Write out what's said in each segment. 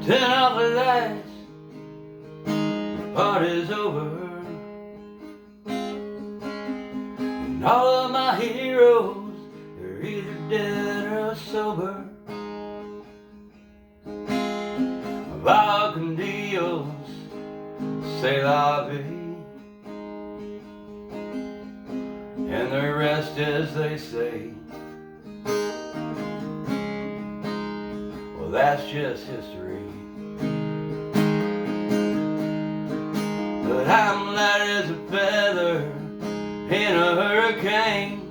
Turn off the lights, the party's over, and all of my heroes, they're either dead or sober. Va con Dios, c'est la vie, and the rest, as they say, well, that's just history. But I'm light as a feather in a hurricane.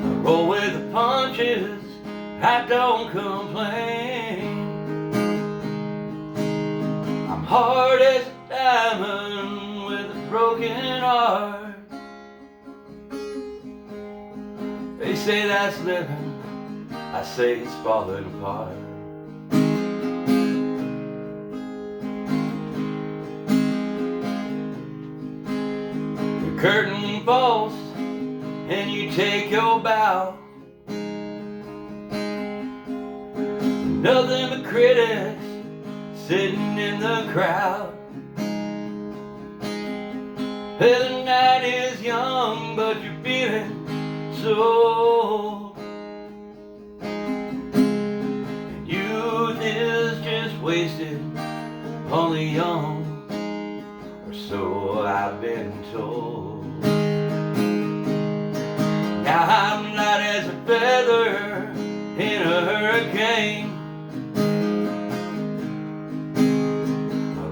I roll with the punches, I don't complain. I'm hard as a diamond with a broken heart. They say that's living, I say it's falling apart. The curtain falls and you take your bow. Nothing but critics sitting in the crowd. The night is young, but you're feeling so old. And youth is just wasted on the young, or so I've been told. Now I'm light as a feather in a hurricane.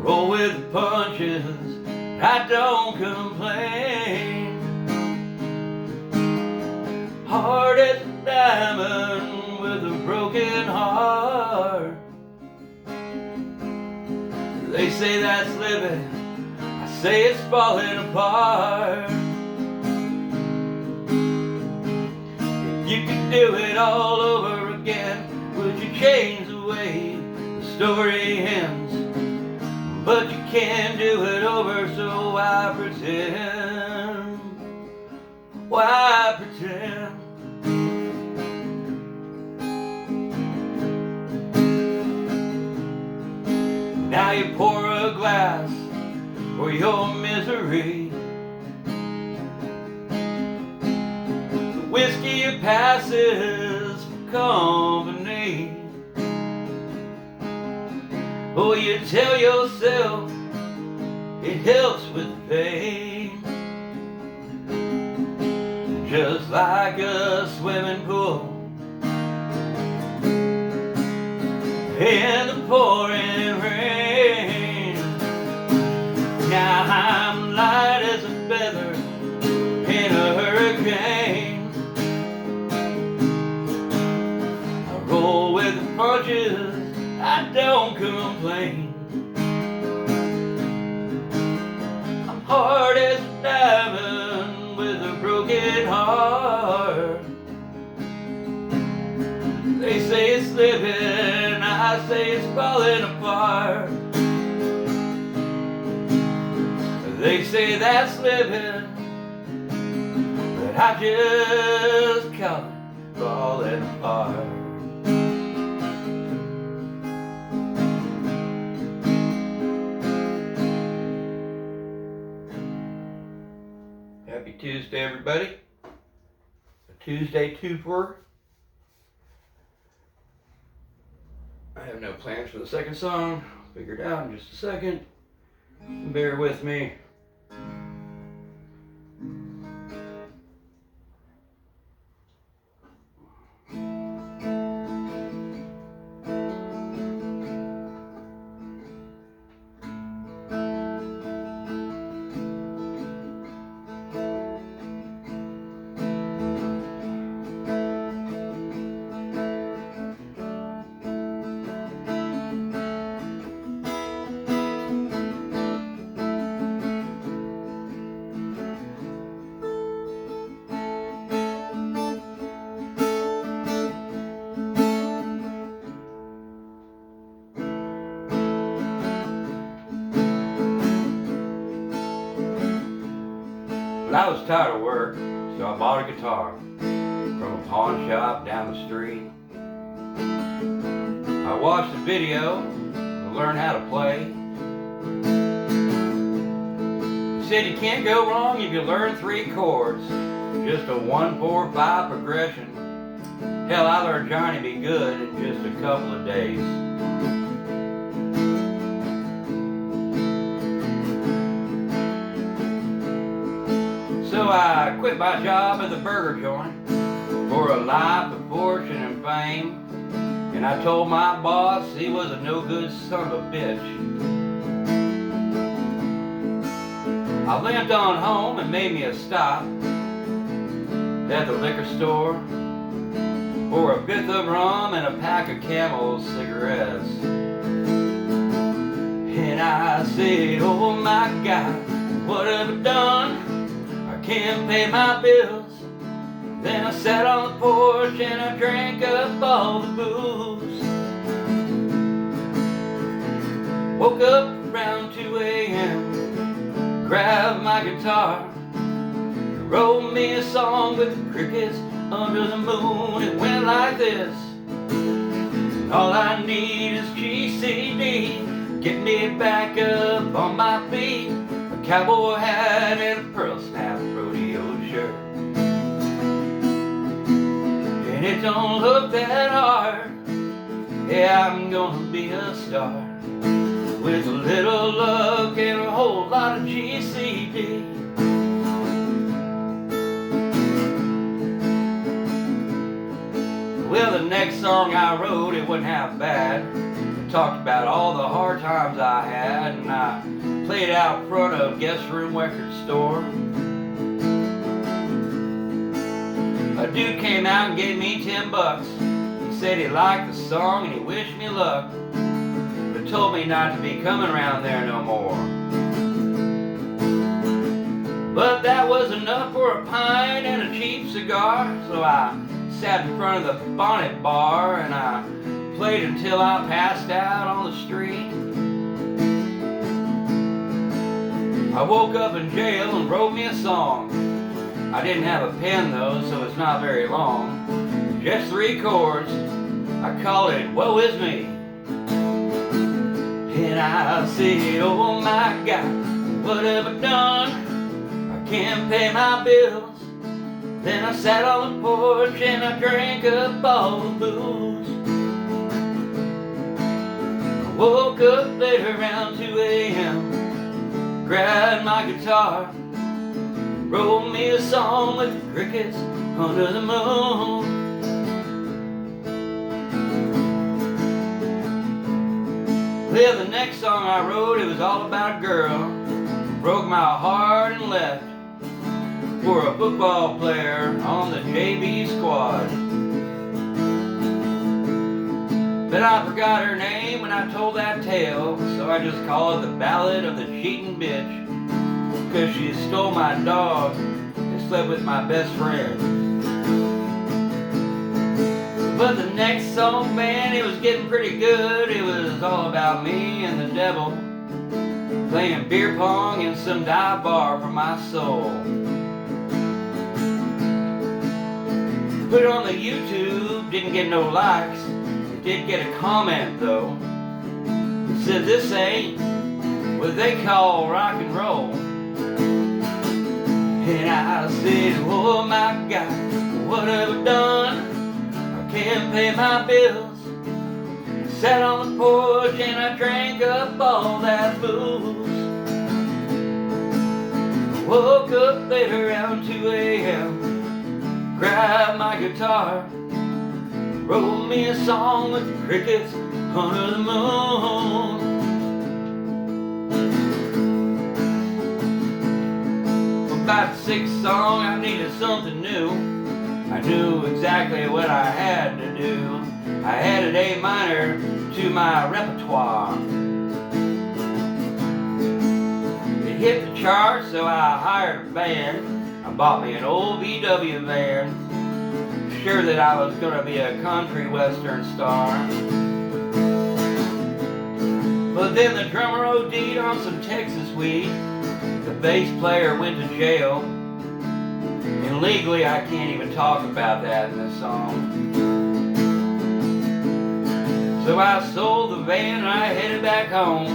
Roll with the punches, I don't complain. Hard as a diamond with a broken heart. They say that's living, I say it's falling apart. If you could do it all over again, would you change the way the story ends? But you can't do it over, so why pretend? Why pretend? Now you pour a glass for your misery. The whiskey passes for company. Oh, you tell yourself it helps with the pain. Just like a swimming pool in the pouring rain. Now I'm light as a feather in a hurricane. I roll with the punches, I don't complain. I'm hard as a diamond with a broken heart. They say it's living, I say it's falling apart. They say that's living, but I just call it falling apart. Happy Tuesday, everybody. A Tuesday twofer. I have no plans for the second song. I'll figure it out in just a second. Bear with me. I was tired of work, so I bought a guitar from a pawn shop down the street. I watched the video to learn how to play. He said you can't go wrong if you learn 3 chords, just a 1, 4, 5 progression. Hell, I learned Johnny Be Good in just a couple of days. So I quit my job at the burger joint for a life of fortune and fame. And I told my boss he was a no-good son of a bitch. I limped on home and made me a stop at the liquor store for a fifth of rum and a pack of Camel cigarettes. And I said, oh my God, what have I done? I can't pay my bills. Then I sat on the porch and I drank up all the booze. Woke up around 2 a.m., grabbed my guitar, and wrote me a song with the crickets under the moon. It went like this: all I need is GCD, get me back up on my feet, a cowboy hat and a pearl snap rodeo shirt. And it don't look that hard, yeah, I'm gonna be a star, with a little luck and a whole lot of GCD. Well, the next song I wrote, it wasn't half bad. It talked about all the hard times I had, and I played out front of guest room record store. A dude came out and gave me $10. He said he liked the song and he wished me luck, but told me not to be coming around there no more. But that was enough for a pint and a cheap cigar, so I sat in front of the Bonnet Bar and I played until I passed out on the street. I woke up in jail and wrote me a song. I didn't have a pen though, so it's not very long. Just 3 chords. I call it Woe Is Me. And I said, oh my God, what have I done? I can't pay my bills. Then I sat on the porch and I drank up all the booze. I woke up later around 2 a.m., grabbed my guitar, wrote me a song with the crickets under the moon. Well, the next song I wrote, it was all about a girl who broke my heart and left for a football player on the JV squad. But I forgot her name when I told that tale, so I just call it the Ballad of the Cheating Bitch, because she stole my dog and slept with my best friend. But the next song, man, it was getting pretty good. It was all about me and the devil, playing beer pong in some dive bar for my soul. Put it on the YouTube, didn't get no likes. It did get a comment though. It said this ain't what they call rock and roll. And I said, oh my God, what have I done? I can't pay my bills. I sat on the porch and I drank up all that booze. I woke up later around 2 a.m., grabbed my guitar, wrote me a song with the crickets under the moon. About the 6th song, I needed something new. I knew exactly what I had to do. I added A minor to my repertoire. It hit the charts, so I hired a band. I bought me an old VW van, sure that I was going to be a country western star. But then the drummer OD'd on some Texas weed. The bass player went to jail, and legally I can't even talk about that in this song. So I sold the van and I headed back home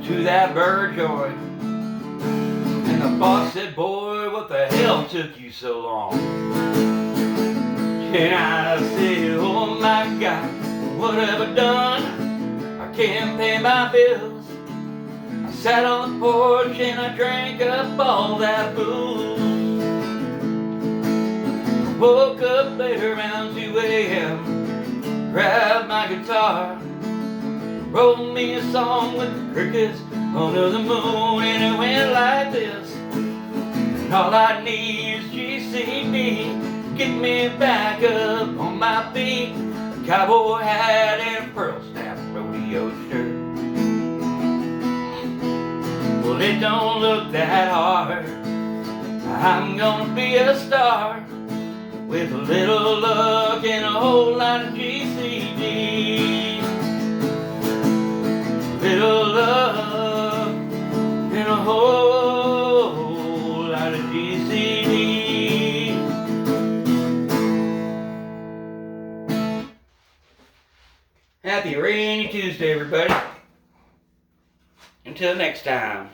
to that bird joint. And the boss said, boy, what the hell took you so long? And I said, oh my God, what have I done? I can't pay my bills. I sat on the porch and I drank up all that booze. Woke up later around 2 a.m., grabbed my guitar, wrote me a song with the crickets under the moon, and it went like this. And all I need is GCD, get me back up on my feet. A cowboy hat and a pearl snap rodeo shirt. Well, it don't look that hard. I'm gonna be a star with a little luck and a whole lot of GCD. Little luck and a whole lot of GCD. Happy rainy Tuesday, everybody. Until next time.